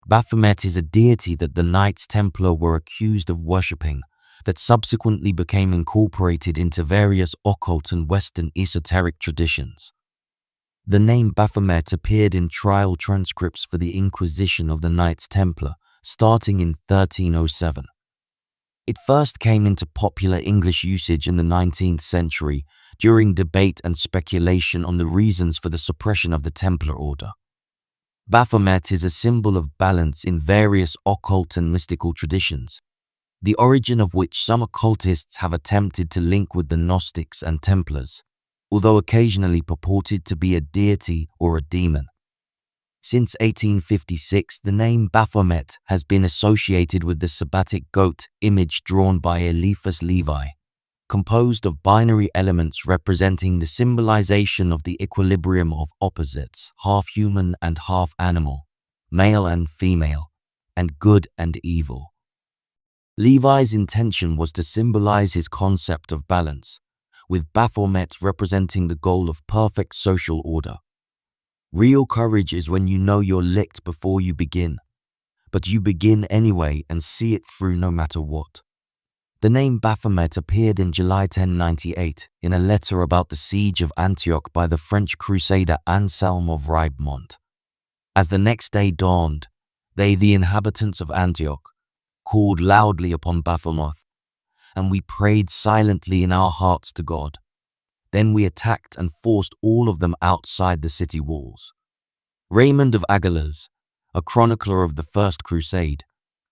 Baphomet is a deity that the Knights Templar were accused of worshipping, that subsequently became incorporated into various occult and Western esoteric traditions. The name Baphomet appeared in trial transcripts for the Inquisition of the Knights Templar, starting in 1307. It first came into popular English usage in the 19th century during debate and speculation on the reasons for the suppression of the Templar order. Baphomet is a symbol of balance in various occult and mystical traditions, the origin of which some occultists have attempted to link with the Gnostics and Templars, although occasionally purported to be a deity or a demon. Since 1856, the name Baphomet has been associated with the sabbatic goat image drawn by Eliphas Levi, composed of binary elements representing the symbolization of the equilibrium of opposites, half human and half animal, male and female, and good and evil. Levi's intention was to symbolize his concept of balance, with Baphomet representing the goal of perfect social order. Real courage is when you know you're licked before you begin, but you begin anyway and see it through no matter what. The name Baphomet appeared in July 1098 in a letter about the siege of Antioch by the French crusader Anselm of Ribemont. As the next day dawned, they, the inhabitants of Antioch, called loudly upon Baphomet, and we prayed silently in our hearts to God. Then we attacked and forced all of them outside the city walls. Raymond of Aguilers, a chronicler of the First Crusade,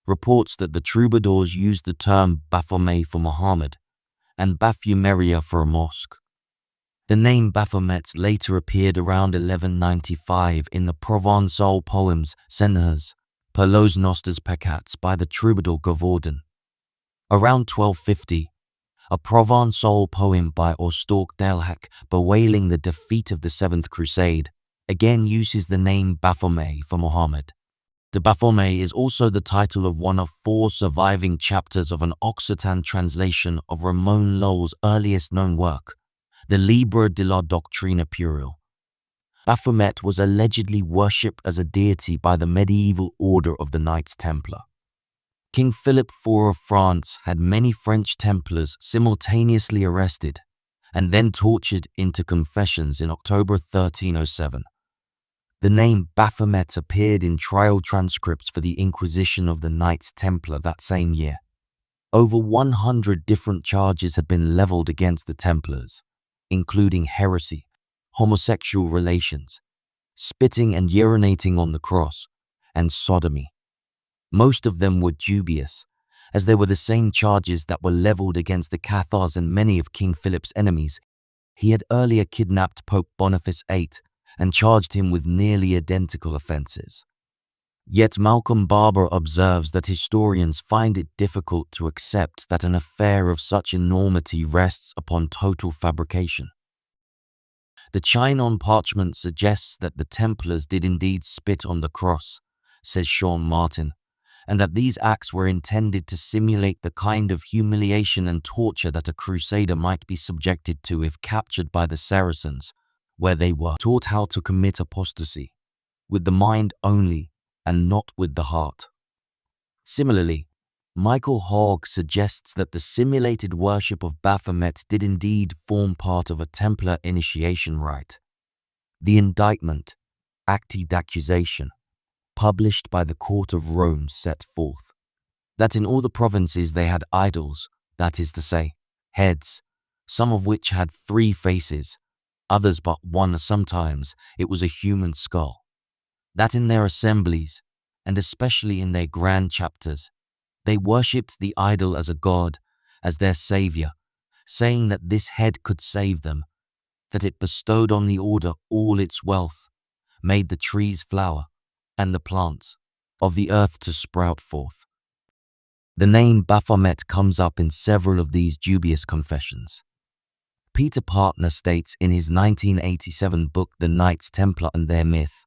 reports that the troubadours used the term Baphomet for Mohammed and Baphumeria for a mosque. The name Baphomet later appeared around 1195 in the Provençal poems Senhers, per los nostres peccats by the troubadour Gavordin. Around 1250, a Provençal poem by Austorc Delhac bewailing the defeat of the Seventh Crusade again uses the name Baphomet for Mohammed. De Baphomet is also the title of one of 4 surviving chapters of an Occitan translation of Ramon Lull's earliest known work, the Libre de la Doctrina Puerile. Baphomet was allegedly worshipped as a deity by the medieval order of the Knights Templar. King Philip IV of France had many French Templars simultaneously arrested and then tortured into confessions in October 1307. The name Baphomet appeared in trial transcripts for the Inquisition of the Knights Templar that same year. Over 100 different charges had been leveled against the Templars, including heresy, homosexual relations, spitting and urinating on the cross, and sodomy. Most of them were dubious, as they were the same charges that were leveled against the Cathars and many of King Philip's enemies. He had earlier kidnapped Pope Boniface VIII and charged him with nearly identical offences. Yet Malcolm Barber observes that historians find it difficult to accept that an affair of such enormity rests upon total fabrication. The Chine on parchment suggests that the Templars did indeed spit on the cross, says Sean Martin, and that these acts were intended to simulate the kind of humiliation and torture that a crusader might be subjected to if captured by the Saracens, where they were taught how to commit apostasy, with the mind only and not with the heart. Similarly, Michael Hogg suggests that the simulated worship of Baphomet did indeed form part of a Templar initiation rite. The indictment, acte d'accusation, published by the court of Rome set forth that in all the provinces they had idols, that is to say, heads, some of which had 3 faces, others but one, sometimes it was a human skull. That in their assemblies, and especially in their grand chapters, they worshipped the idol as a god, as their savior, saying that this head could save them, that it bestowed on the order all its wealth, made the trees flower, and the plants of the earth to sprout forth. The name Baphomet comes up in several of these dubious confessions. Peter Partner states in his 1987 book The Knights Templar and Their Myth,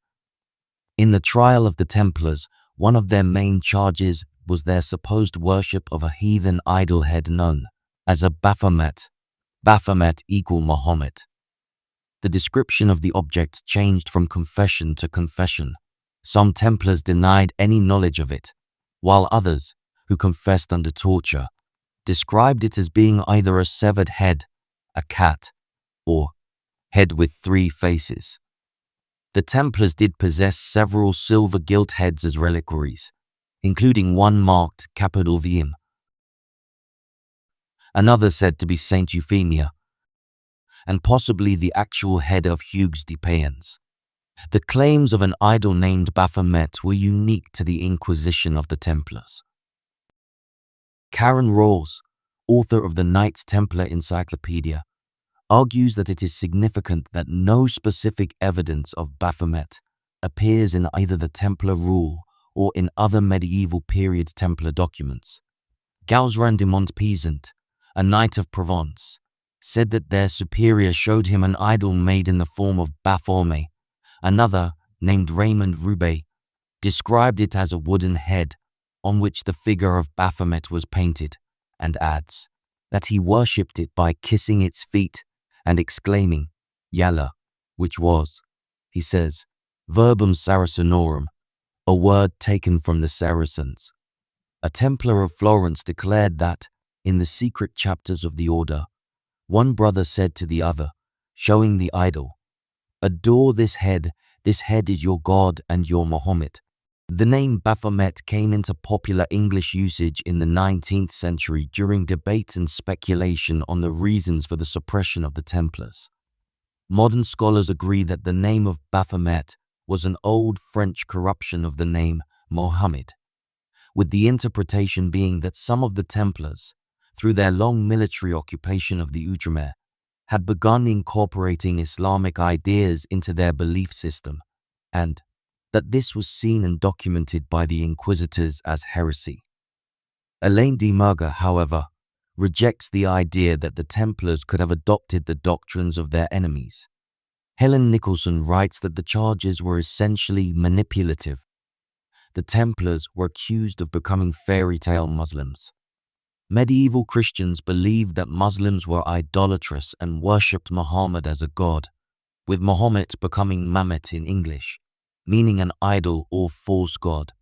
in the trial of the Templars, one of their main charges was their supposed worship of a heathen idol head known as a Baphomet. Baphomet equal Mohammed. The description of the object changed from confession to confession, Some Templars denied any knowledge of it, while others, who confessed under torture, described it as being either a severed head, a cat, or head with three faces. The Templars did possess several silver gilt heads as reliquaries, including one marked capital VM, another said to be Saint Euphemia, and possibly the actual head of Hugues de Payens. The claims of an idol named Baphomet were unique to the Inquisition of the Templars. Karen Rawls, author of the Knights Templar Encyclopedia, argues that it is significant that no specific evidence of Baphomet appears in either the Templar rule or in other medieval period Templar documents. Gausran de Montpezat, a knight of Provence, said that their superior showed him an idol made in the form of Baphomet. Another, named Raymond Roubaix, described it as a wooden head on which the figure of Baphomet was painted, and adds that he worshipped it by kissing its feet and exclaiming, Yalla, which was, he says, verbum Saracenorum, a word taken from the Saracens. A Templar of Florence declared that, in the secret chapters of the order, one brother said to the other, showing the idol, adore this head is your God and your Mohammed. The name Baphomet came into popular English usage in the 19th century during debate and speculation on the reasons for the suppression of the Templars. Modern scholars agree that the name of Baphomet was an old French corruption of the name Mohammed, with the interpretation being that some of the Templars, through their long military occupation of the Outremer, had begun incorporating Islamic ideas into their belief system, and that this was seen and documented by the inquisitors as heresy. Alain de Murger, however, rejects the idea that the Templars could have adopted the doctrines of their enemies. Helen Nicholson writes that the charges were essentially manipulative. The Templars were accused of becoming fairy tale Muslims. Medieval Christians believed that Muslims were idolatrous and worshipped Muhammad as a god, with Mohammed becoming Mamet in English, meaning an idol or false god.